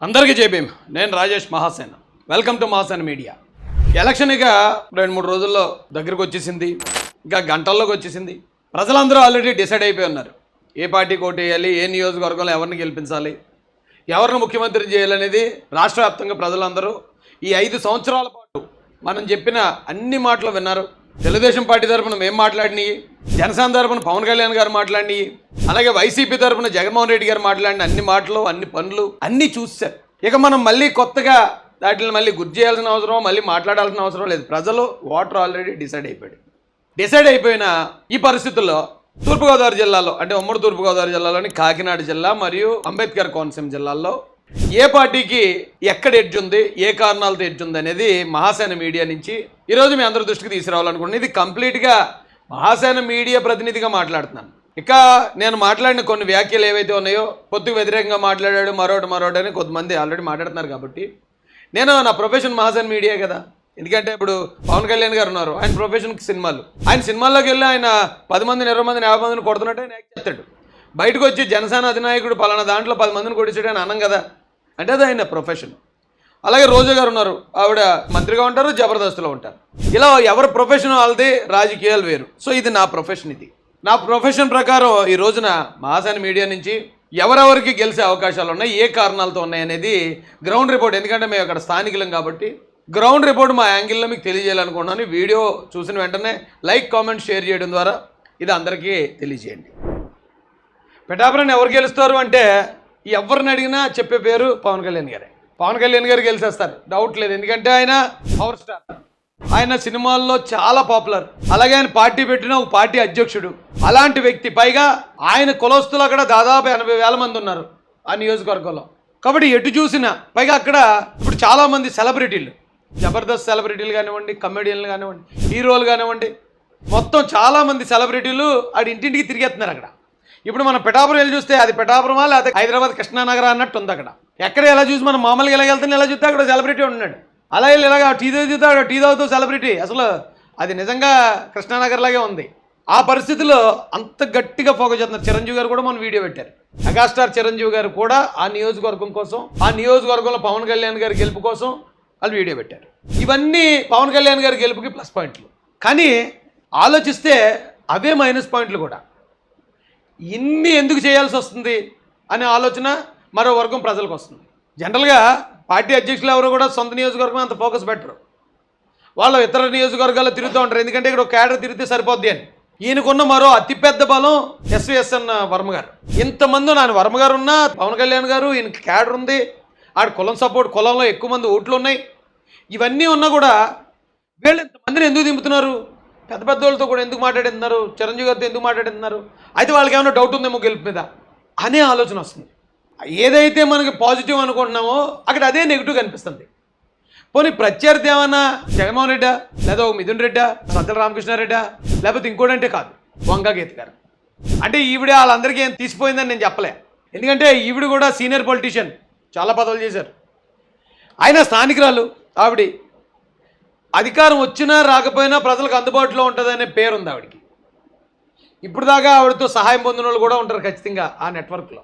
అందరికీ జై భీమ్. నేను Rajesh Mahasena. Welcome to Mahasena media. Election ఇక 2-3 రోజుల్లో దగ్గరకు వచ్చేసింది, ఇంకా గంటల్లోకి వచ్చేసింది. ప్రజలందరూ ఆల్రెడీ డిసైడ్ అయిపోయి ఉన్నారు. ఏ పార్టీకి ఓటు వేయాలి, ఏ నియోజకవర్గంలో ఎవరిని గెలిపించాలి, ఎవరిని ముఖ్యమంత్రి చేయాలనేది రాష్ట్ర వ్యాప్తంగా ప్రజలందరూ ఈ 5 సంవత్సరాల పాటు మనం చెప్పిన అన్ని మాటలు విన్నారు. తెలుగుదేశం పార్టీ తరఫున మేము మాట్లాడినవి, జనసేన తరఫున పవన్ కళ్యాణ్ గారు మాట్లాడినవి, అలాగే వైసీపీ తరఫున జగన్మోహన్ రెడ్డి గారు మాట్లాడిన అన్ని మాటలు, అన్ని పనులు అన్నీ చూశారు. ఇక మనం మళ్ళీ కొత్తగా వాటిని మళ్ళీ గుర్తు చేయాల్సిన అవసరం, మళ్ళీ మాట్లాడాల్సిన అవసరం లేదు. ప్రజలు ఓటర్ ఆల్రెడీ డిసైడ్ అయిపోయిన ఈ పరిస్థితుల్లో తూర్పుగోదావరి జిల్లాలో, అంటే ఉమ్మడి తూర్పుగోదావరి జిల్లాలోని కాకినాడ జిల్లా మరియు అంబేద్కర్ కోనసీమ జిల్లాల్లో ఏ పార్టీకి ఎక్కడ ఎడ్జ్ ఉంది, ఏ కారణాలతో ఎడ్జ్ ఉంది అనేది మహాసేన మీడియా నుంచి ఈరోజు మీ అందరి దృష్టికి తీసుకురావాలనుకుంటున్నాను. ఇది కంప్లీట్గా మహాసేన మీడియా ప్రతినిధిగా మాట్లాడుతున్నాను. ఇక నేను మాట్లాడిన కొన్ని వ్యాఖ్యలు ఏవైతే ఉన్నాయో, పొత్తుకు వ్యతిరేకంగా మాట్లాడాడు మరోటి అని కొంతమంది ఆల్రెడీ మాట్లాడుతున్నారు. కాబట్టి నేను నా ప్రొఫెషన్ మహాసేన మీడియా కదా. ఎందుకంటే ఇప్పుడు పవన్ కళ్యాణ్ గారు ఉన్నారు, ఆయన ప్రొఫెషన్కి సినిమాలు. ఆయన సినిమాల్లోకి వెళ్ళి ఆయన 10 మందిని 20 మందిని 50 మందిని కొడుతున్నట్టు ఆయన యాక్ట్ చేస్తాడు. బయటకు వచ్చి జనసేన అధినాయకుడు పలానా దాంట్లో 10 మందిని కొడిచాడు అని అనం కదా. అంటే అది ఆయన ప్రొఫెషన్. అలాగే రోజా గారు ఉన్నారు, ఆవిడ మంత్రిగా ఉంటారు, జబర్దస్త్లో ఉంటారు. ఇలా ఎవరి ప్రొఫెషన్ వాళ్ళది, రాజకీయాలు వేరు. సో ఇది నా ప్రొఫెషన్. ఇది నా ప్రొఫెషన్ ప్రకారం ఈ రోజున మహాసేన మీడియా నుంచి ఎవరెవరికి గెలిచే అవకాశాలు ఉన్నాయి, ఏ కారణాలతో ఉన్నాయి అనేది గ్రౌండ్ రిపోర్ట్. ఎందుకంటే మేము అక్కడ స్థానికులం కాబట్టి గ్రౌండ్ రిపోర్ట్ మా యాంగిల్లో మీకు తెలియజేయాలనుకుంటున్నాను. వీడియో చూసిన వెంటనే లైక్, కామెంట్, షేర్ చేయడం ద్వారా ఇది అందరికీ తెలియజేయండి. పిఠాపురాన్ని ఎవరు గెలుస్తారు అంటే ఎవరిని అడిగినా చెప్పే పేరు పవన్ కళ్యాణ్ గారే. పవన్ కళ్యాణ్ గారు గెలిచేస్తారు, డౌట్ లేదు. ఎందుకంటే ఆయన పవర్ స్టార్, ఆయన సినిమాల్లో చాలా పాపులర్. అలాగే ఆయన పార్టీ పెట్టిన ఒక పార్టీ అధ్యక్షుడు. అలాంటి వ్యక్తి, పైగా ఆయన కులస్తులు అక్కడ దాదాపు 80,000 మంది ఉన్నారు ఆ నియోజకవర్గంలో. కాబట్టి ఎటు చూసినా, పైగా అక్కడ ఇప్పుడు చాలామంది సెలబ్రిటీలు, జబర్దస్త్ సెలబ్రిటీలు కానివ్వండి, కమెడియన్లు కానివ్వండి, హీరోలు కానివ్వండి, మొత్తం చాలామంది సెలబ్రిటీలు ఆడి ఇంటింటికి తిరిగేస్తున్నారు అక్కడ. ఇప్పుడు మనం పిఠాపురం వెళ్ళి చూస్తే అది పిఠాపురమా లేకపోతే హైదరాబాద్ కృష్ణానగర్ అన్నట్టు ఉంది అక్కడ. ఎక్కడ ఎలా చూసి మనం మామూలుగా ఎలా వెళ్తాను, ఎలా చూస్తే అక్కడ సెలబ్రిటీ ఉన్నాడు. అలా వెళ్ళి ఇలాగా టీ చూస్తాడు, టీ తాగుతూ సెలబ్రిటీ. అసలు అది నిజంగా కృష్ణానగర్ లాగే ఉంది. ఆ పరిస్థితిలో అంత గట్టిగా ఫోకస్ చేస్తున్నారు. చిరంజీవి గారు కూడా మనం వీడియో పెట్టారు. మెగాస్టార్ చిరంజీవి గారు కూడా ఆ నియోజకవర్గం కోసం, ఆ నియోజకవర్గంలో పవన్ కళ్యాణ్ గారి గెలుపు కోసం వాళ్ళు వీడియో పెట్టారు. ఇవన్నీ పవన్ కళ్యాణ్ గారి గెలుపుకి ప్లస్ పాయింట్లు. కానీ ఆలోచిస్తే అవే మైనస్ పాయింట్లు కూడా. ఇన్ని ఎందుకు చేయాల్సి వస్తుంది అనే ఆలోచన మరో వర్గం ప్రజలకు వస్తుంది. జనరల్గా పార్టీ అధ్యక్షులు ఎవరు కూడా సొంత నియోజకవర్గం అంత ఫోకస్ పెట్టరు. వాళ్ళు ఇతర నియోజకవర్గాల్లో తిరుగుతూ ఉంటారు. ఎందుకంటే ఇక్కడ ఒక క్యాడర్ తిరిగితే సరిపోద్ది అని. ఈయనకున్న మరో అతిపెద్ద బలం ఎస్విఎస్ఎన్ వర్మ గారు. ఇంతమంది నాన్న వర్మ గారు ఉన్నా, పవన్ కళ్యాణ్ గారు, ఈయనకి క్యాడర్ ఉంది, ఆడ కులం సపోర్ట్, కులంలో ఎక్కువ మంది ఓట్లు ఉన్నాయి. ఇవన్నీ ఉన్నా కూడా వీళ్ళు ఇంతమందిని ఎందుకు దింపుతున్నారు? పెద్ద పెద్ద వాళ్ళతో కూడా ఎందుకు మాట్లాడుతున్నారు? చిరంజీవి గారితో ఎందుకు మాట్లాడుతున్నారు? అయితే వాళ్ళకి ఏమైనా డౌట్ ఉందేమో గెలుపు మీద అనే ఆలోచన వస్తుంది. ఏదైతే మనకి పాజిటివ్ అనుకుంటున్నామో అక్కడ అదే నెగిటివ్ కనిపిస్తుంది. పోనీ ప్రత్యర్థి ఏమన్నా జగన్మోహన్ రెడ్డా, లేదా ఒక మిథున్ రెడ్డా, సజ్జల రామకృష్ణారెడ్డా, లేకపోతే ఇంకోటంటే కాదు, వంగా గీత గారు. అంటే ఈవిడ వాళ్ళందరికీ ఏం తీసిపోయిందని నేను చెప్పలే. ఎందుకంటే ఈవిడ కూడా సీనియర్ పొలిటీషియన్, చాలా పదవులు చేశారు. ఆయన స్థానికురాలు. ఆవిడ అధికారం వచ్చినా రాకపోయినా ప్రజలకు అందుబాటులో ఉంటుందనే పేరుంది ఆవిడకి. ఇప్పుడు దాకా ఆవిడతో సహాయం పొందిన వాళ్ళు కూడా ఉంటారు ఖచ్చితంగా ఆ నెట్వర్క్లో.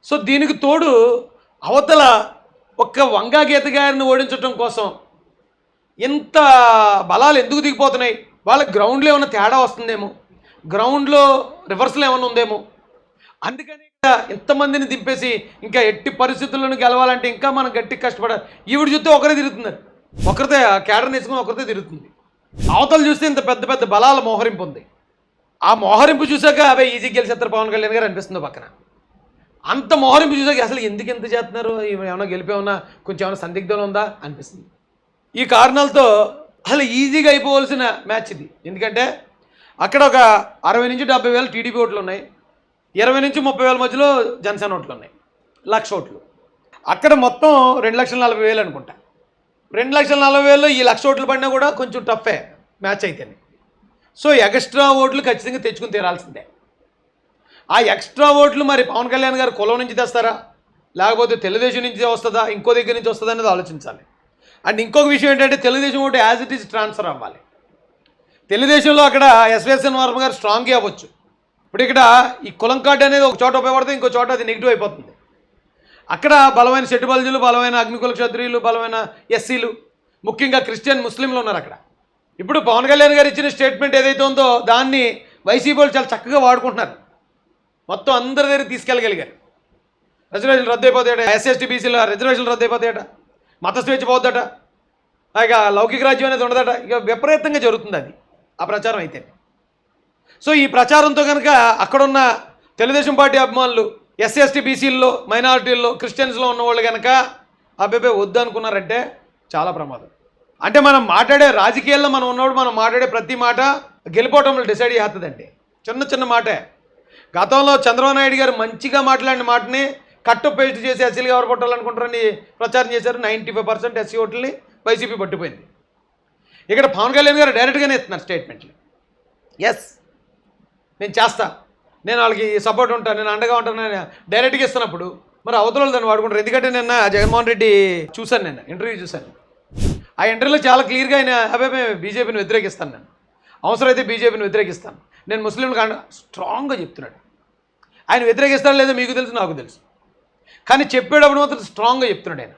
సో దీనికి తోడు అవతల ఒక్క వంగా గీత గారిని ఓడించడం కోసం ఇంత బలాలు ఎందుకు దిగిపోతున్నాయి? వాళ్ళ గ్రౌండ్లో ఏమైనా తేడా వస్తుందేమో, గ్రౌండ్లో రివర్సల్ ఏమైనా ఉందేమో. అందుకని ఇంతమందిని దింపేసి ఇంకా ఎట్టి పరిస్థితులను గెలవాలంటే ఇంకా మనం గట్టిగా కష్టపడాలి. ఈవిడ చూస్తే ఒకరే తిరుగుతున్నారు, ఒకరితే క్యాడర్ నేర్చుకుని ఒకరితే తిరుగుతుంది. అవతలు చూస్తే ఇంత పెద్ద పెద్ద బలాల మోహరింపు ఉంది. ఆ మోహరింపు చూసాక అవే ఈజీ గెలిచేస్తారు పవన్ కళ్యాణ్ గారు అనిపిస్తుంది పక్కన. అంత మోహరింపు చూసాక అసలు ఎందుకు ఎంత చేస్తున్నారు, ఏమైనా గెలిపేమన్నా కొంచెం ఏమైనా సందిగ్ధం ఉందా అనిపిస్తుంది. ఈ కారణాలతో అసలు ఈజీగా అయిపోవలసిన మ్యాచ్ ఇది. ఎందుకంటే అక్కడ ఒక 60 నుంచి 70 వేలు టీడీపీ ఓట్లు ఉన్నాయి, 20 నుంచి 30 వేల మధ్యలో జనసేన ఓట్లు ఉన్నాయి, 1,00,000 ఓట్లు. అక్కడ మొత్తం 2,40,000 అనుకుంటా. 2,40,000 ఈ 1,00,000 ఓట్లు పడినా కూడా కొంచెం టఫే మ్యాచ్ అయితేనే. సో ఎక్స్ట్రా ఓట్లు ఖచ్చితంగా తెచ్చుకుని తీరాల్సిందే. ఆ ఎక్స్ట్రా ఓట్లు మరి పవన్ కళ్యాణ్ గారు కులం నుంచి తెస్తారా, లేకపోతే తెలుగుదేశం నుంచి వస్తుందా, ఇంకో దగ్గర నుంచి వస్తుందా అనేది ఆలోచించాలి. అండ్ ఇంకొక విషయం ఏంటంటే Telugu Desam vote as it is transfer అవ్వాలి. తెలుగుదేశంలో అక్కడ ఎస్విఎస్ఎన్ వర్మ గారు స్ట్రాంగ్గా అవ్వచ్చు. ఇప్పుడు ఇక్కడ ఈ కులం కార్డు అనేది ఒక చోట ఉపయోగపడుతుంది, ఇంకో చోట అది నెగిటివ్ అయిపోతుంది. అక్కడ బలమైన చెట్టుబల్జులు, బలమైన అగ్నికుల క్షత్రియులు, బలమైన ఎస్సీలు, ముఖ్యంగా క్రిస్టియన్ ముస్లింలు ఉన్నారు అక్కడ. ఇప్పుడు పవన్ కళ్యాణ్ గారు ఇచ్చిన స్టేట్మెంట్ ఏదైతే ఉందో దాన్ని వైసీపీ వాళ్ళు చాలా చక్కగా వాడుకుంటున్నారు. మొత్తం అందరి దగ్గర తీసుకెళ్ళగలిగారు. రిజర్వేషన్లు రద్దు అయిపోతాయట, ఎస్సీ బీసీల రిజర్వేషన్లు రద్దు అయిపోతాయట, మత స్వేచ్ఛ పోద్దట, ఇక లౌకిక రాజ్యం అనేది ఉండదట. ఇక విపరీతంగా జరుగుతుంది అది ఆ ప్రచారం అయితే. సో ఈ ప్రచారంతో కనుక అక్కడున్న తెలుగుదేశం పార్టీ అభిమానులు ఎస్సీ బీసీల్లో, మైనారిటీల్లో, క్రిస్టియన్స్లో ఉన్నవాళ్ళు కనుక అబ్బాయి వద్దు అనుకున్నారంటే చాలా ప్రమాదం. అంటే మనం మాట్లాడే రాజకీయాల్లో మనం ఉన్నప్పుడు మనం మాట్లాడే ప్రతి మాట గెలిపోవటంలో డిసైడ్ చేస్తుందండి. చిన్న చిన్న మాటే. గతంలో చంద్రబాబు నాయుడు గారు మంచిగా మాట్లాడిన మాటని కట్టు పేస్ట్ చేసి ఎస్సీలుగా ఎవరు పట్టాలనుకుంటారని ప్రచారం చేశారు. 95% ఎస్సీ ఓట్లని వైసీపీ పట్టిపోయింది. ఇక్కడ పవన్ కళ్యాణ్ గారు డైరెక్ట్గానే ఇస్తున్నారు స్టేట్మెంట్లు. ఎస్ నేను చేస్తా, నేను వాళ్ళకి సపోర్ట్ ఉంటాను, నేను అండగా ఉంటాను డైరెక్ట్గా ఇస్తున్నప్పుడు మరి అవతల దాన్ని వాడుకుంటారు. ఎందుకంటే నిన్న జగన్మోహన్ రెడ్డి చూశాను, నిన్న ఇంటర్వ్యూ చూశాను. ఆ ఇంటర్వ్యూలో చాలా క్లియర్గా ఆయన అబ్బాయి బీజేపీని వ్యతిరేకిస్తాను, నేను అవసరమైతే బీజేపీని వ్యతిరేకిస్తాను, నేను ముస్లింలకు స్ట్రాంగ్గా చెప్తున్నాడు. ఆయన వ్యతిరేకిస్తాడో లేదో మీకు తెలుసు, నాకు తెలుసు, కానీ చెప్పేటప్పుడు మాత్రం స్ట్రాంగ్గా చెప్తున్నాడు ఆయన.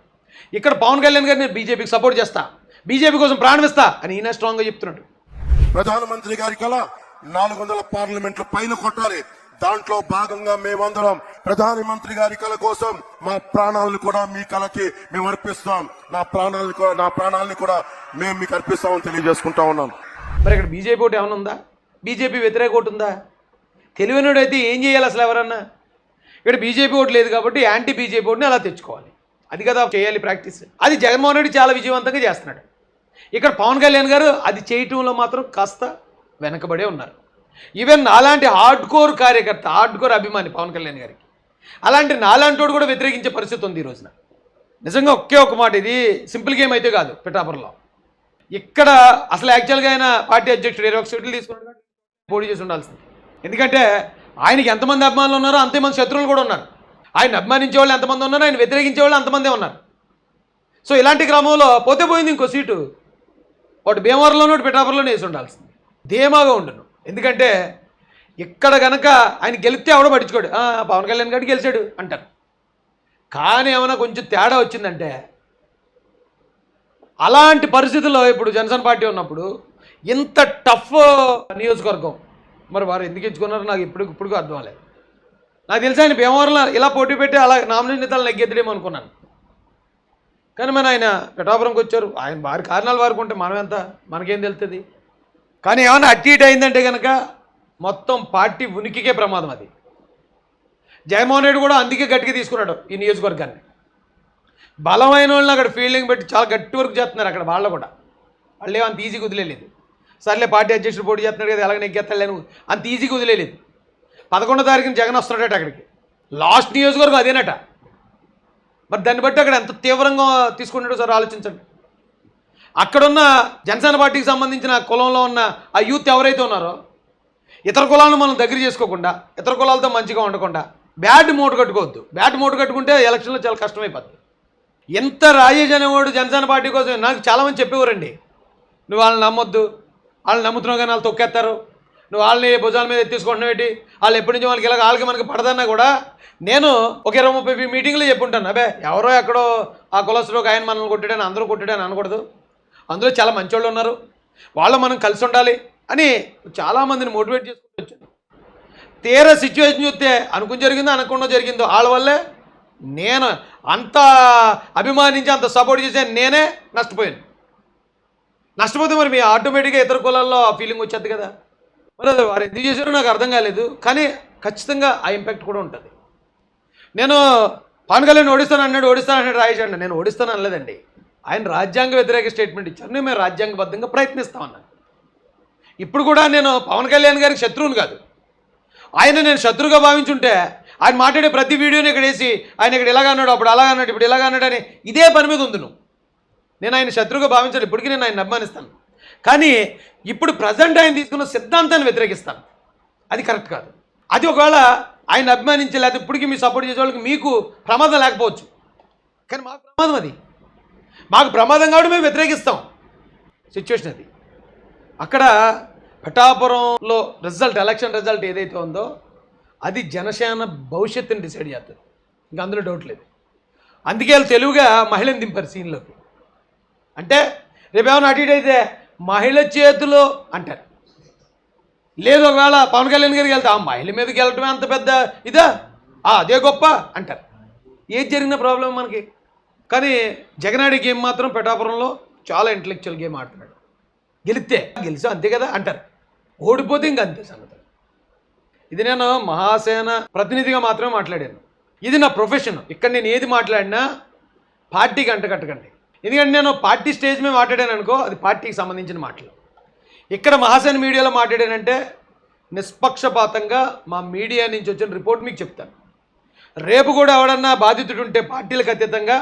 ఇక్కడ పవన్ కళ్యాణ్ గారు నేను బీజేపీకి సపోర్ట్ చేస్తా, బీజేపీ కోసం ప్రాణం ఇస్తా అని ఈయన స్ట్రాంగ్గా చెప్తున్నాడు. ప్రధానమంత్రి గారి కళ 400 పార్లమెంట్లు పైన కొట్టాలి. దాంట్లో భాగంగా మేమందరం ప్రధానమంత్రి గారి కళ కోసం మా ప్రాణాలను కూడా మీ కళకి మేము అర్పిస్తాం. నా ప్రాణాలని కూడా మేము మీకు అర్పిస్తామని తెలియజేసుకుంటా ఉన్నాం. మరి ఇక్కడ బీజేపీ ఓటు ఏమైనా ఉందా? బీజేపీ వ్యతిరేక ఓటు ఉందా? తెలివైనడు అయితే ఏం చేయాలి అసలు ఎవరన్నా? ఇక్కడ బీజేపీ ఓటు లేదు కాబట్టి యాంటీ బీజేపీ ఓటుని అలా తెచ్చుకోవాలి. అది కదా చేయాలి ప్రాక్టీస్. అది జగన్మోహన్ రెడ్డి చాలా విజయవంతంగా చేస్తున్నాడు. ఇక్కడ పవన్ కళ్యాణ్ గారు అది చేయటంలో మాత్రం కాస్త వెనకబడే ఉన్నారు. ఈవెన్ అలాంటి హార్డ్ కోర్ కార్యకర్త, హార్డ్ కోర్ అభిమాని పవన్ కళ్యాణ్ గారికి అలాంటి నాలాంటోడు కూడా వ్యతిరేకించే పరిస్థితి ఉంది ఈ రోజున. నిజంగా ఒకే ఒక మాట, ఇది సింపుల్ గేమ్ అయితే కాదు. పిఠాపురంలో ఇక్కడ అసలు యాక్చువల్గా ఆయన పార్టీ అధ్యక్షుడు 21 సీట్లు తీసుకున్నాడు, పోటీ చేసి ఉండాల్సింది. ఎందుకంటే ఆయనకి ఎంతమంది అభిమానులు ఉన్నారో అంతమంది శత్రువులు కూడా ఉన్నారు. ఆయన అభిమానించే వాళ్ళు ఎంతమంది ఉన్నారు, ఆయన వ్యతిరేకించే వాళ్ళు అంతమందే ఉన్నారు. సో ఇలాంటి క్రమంలో పోతే పోయింది ఇంకో సీటు, ఒకటి భీమవరంలోనూ ఒకటి పిఠాపురంలోనే వేసి ఉండాల్సింది. ధీమాగా ఉండును. ఎందుకంటే ఇక్కడ కనుక ఆయన గెలిస్తే ఎవడో పట్టించుకోడు, పవన్ కళ్యాణ్ గారు గెలిచాడు అంటారు. కానీ ఏమైనా కొంచెం తేడా వచ్చిందంటే అలాంటి పరిస్థితుల్లో ఇప్పుడు జనసేన పార్టీ ఉన్నప్పుడు ఇంత టఫ్ నియోజకవర్గం మరి వారు ఎందుకు ఎంచుకున్నారో నాకు ఇప్పుడు అర్థం అవ్వలేదు. నాకు తెలిసి ఆయన భీమవరంలో ఇలా పోటీ పెట్టి అలా నామినేషన్ నేతలు నెగ్గెద్దడేమో అనుకున్నాను. కానీ మన ఆయన పిఠాపురంకి వచ్చారు. ఆయన వారి కారణాలు వారికి ఉంటే మనం ఎంత, మనకేం తెలుస్తుంది. కానీ ఏమైనా అటు ఇటు అయిందంటే కనుక మొత్తం పార్టీ ఉనికికే ప్రమాదం. అది జగన్మోహన్ రెడ్డి కూడా అందుకే గట్టిగా తీసుకున్నాడు ఈ నియోజకవర్గాన్ని. బలమైన వాళ్ళని అక్కడ ఫీల్డింగ్ పెట్టి చాలా గట్టి వర్క్ చేస్తున్నారు అక్కడ. వాళ్ళు కూడా వాళ్ళు అంత ఈజీగా వదిలేదు. సర్లే పార్టీ అధ్యక్షుడు పోటీ చేస్తున్నాడు కదా, ఎలాగ నెగ్గెత్తాలేను అంత ఈజీగా వదిలేదు. 11వ తారీఖున జగన్ వస్తున్నాడట అక్కడికి. లాస్ట్ నియోజకవర్గం అదేనట. మరి దాన్ని బట్టి అక్కడ ఎంత తీవ్రంగా తీసుకున్నాడో సార్ ఆలోచించండి. అక్కడున్న జనసేన పార్టీకి సంబంధించిన కులంలో ఉన్న ఆ యూత్ ఎవరైతే ఉన్నారో ఇతర కులాలను మనం దగ్గర చేసుకోకుండా, ఇతర కులాలతో మంచిగా ఉండకుండా బ్యాట్ మూట కట్టుకోవద్దు. బ్యాట్ మూట కట్టుకుంటే ఎలక్షన్లో చాలా కష్టమైపోద్ది. ఎంత రాజేష్ అనేవాడు జనసేన పార్టీ కోసం నాకు చాలామంది చెప్పేవారండి, నువ్వు వాళ్ళని నమ్మొద్దు, వాళ్ళని నమ్ముతున్నావు కానీ వాళ్ళు తొక్కేస్తారు, నువ్వు వాళ్ళని భుజాల మీద ఎత్తేసుకుంటున్నావు ఏంటి, వాళ్ళు ఎప్పటి నుంచి వాళ్ళకి ఇలా వాళ్ళకి మనకి పడదన్నా కూడా నేను ఒక 20-30 మీటింగ్లో చెప్పుంటాను. అబ్బే ఎవరో ఎక్కడో ఆ కులస్తులో ఆయన మనల్ని కొట్టాడని అందరూ కొట్టాడని అనకూడదు, అందులో చాలా మంచోళ్ళు ఉన్నారు, వాళ్ళు మనం కలిసి ఉండాలి అని చాలామందిని మోటివేట్ చేసుకుంటూ వచ్చాను. తీరా సిచ్యువేషన్ చూస్తే అనుకుని జరిగిందో అనకుండా జరిగిందో వాళ్ళ వల్లే నేను అంత అభిమానించి అంత సపోర్ట్ చేసే నేనే నష్టపోయాను. నష్టపోతే మరి మీ ఆటోమేటిక్గా ఇతర కులాల్లో ఆ ఫీలింగ్ వచ్చేది కదా. మరి అది వారు ఎందుకు చేశారో నాకు అర్థం కాలేదు. కానీ ఖచ్చితంగా ఆ ఇంపాక్ట్ కూడా ఉంటుంది. నేను పవన్ కళ్యాణ్ ఓడిస్తానన్నాడు రాజేష్. నేను ఓడిస్తాను అనలేదండి. ఆయన రాజ్యాంగ వ్యతిరేక స్టేట్మెంట్ ఇచ్చారు, మేము రాజ్యాంగబద్ధంగా ప్రయత్నిస్తామన్నాను. ఇప్పుడు కూడా నేను పవన్ కళ్యాణ్ గారికి శత్రువుని కాదు, ఆయన నేను శత్రువుగా భావించుంటే ఆయన మాట్లాడే ప్రతి వీడియోని ఇక్కడ వేసి ఆయన ఇక్కడ ఇలాగ అన్నాడు, అప్పుడు అలాగ అన్నాడు, ఇప్పుడు ఇలాగ అన్నాడు అని ఇదే పని మీద ఉంది. నేను ఆయన శత్రువుగా భావించాను, ఇప్పటికీ నేను ఆయన అభిమానిస్తాను. కానీ ఇప్పుడు ప్రజెంట్ ఆయన తీసుకున్న సిద్ధాంతాన్ని వ్యతిరేకిస్తాను, అది కరెక్ట్ కాదు. అది ఒకవేళ ఆయన అభిమానించే లేకపోతే ఇప్పటికీ మీ సపోర్ట్ చేసే వాళ్ళకి మీకు ప్రమాదం లేకపోవచ్చు, కానీ మాకు ప్రమాదం. అది మాకు ప్రమాదం కాబట్టి మేము వ్యతిరేకిస్తాం. సిచ్యువేషన్ అది. అక్కడ పిఠాపురంలో ఎలక్షన్ రిజల్ట్ ఏదైతే ఉందో అది జనసేన భవిష్యత్తుని డిసైడ్ చేస్తుంది, ఇంకా అందులో డౌట్ లేదు. అందుకే వాళ్ళు తెలుగుగా మహిళని దింపారు సీన్లోకి. అంటే రేపేమన్నా అటు ఇటు అయితే మహిళ చేతిలో అంటారు. లేదు ఒకవేళ పవన్ కళ్యాణ్ గారికి వెళ్తే ఆ మహిళ మీదకి వెళ్ళటమే అంత పెద్ద ఇదా, అదే గొప్ప అంటారు. ఏది జరిగిన ప్రాబ్లం మనకి. కానీ జగనాడి గేమ్ మాత్రం పిఠాపురంలో చాలా ఇంటలెక్చువల్ గేమ్ ఆడుతున్నాడు. గెలిచా అంతే కదా అంటారు, ఓడిపోతే ఇంక అంతే సంగతి. ఇది నేను మహాసేన ప్రతినిధిగా మాత్రమే మాట్లాడాను. ఇది నా ప్రొఫెషన్. ఇక్కడ నేను ఏది మాట్లాడినా పార్టీకి అంటకట్టకండి. ఎందుకంటే నేను పార్టీ స్టేజ్ మీద మాట్లాడాను అనుకో, అది పార్టీకి సంబంధించిన మాటలు. ఇక్కడ మహాసేన మీడియాలో మాట్లాడానంటే నిష్పక్షపాతంగా మా మీడియా నుంచి వచ్చిన రిపోర్ట్ మీకు చెప్తాను. రేపు కూడా ఎవడన్నా బాధితుడు ఉంటే పార్టీలకు అతీతంగా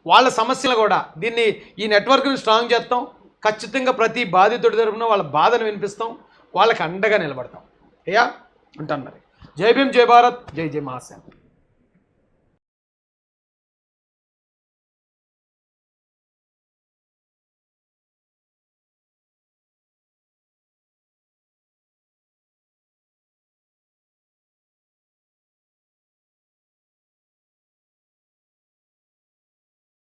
వాళ్ళ సమస్యలు కూడా దీన్ని ఈ నెట్వర్క్ని స్ట్రాంగ్ చేస్తాం. ఖచ్చితంగా ప్రతి బాధితుడి తరపున వాళ్ళ బాధను వినిపిస్తాం, వాళ్ళకి అండగా నిలబడతాం. అయ్యా ఉంటాను మరి. జై భీమ్, జై భారత్, జై జై మహాసేన.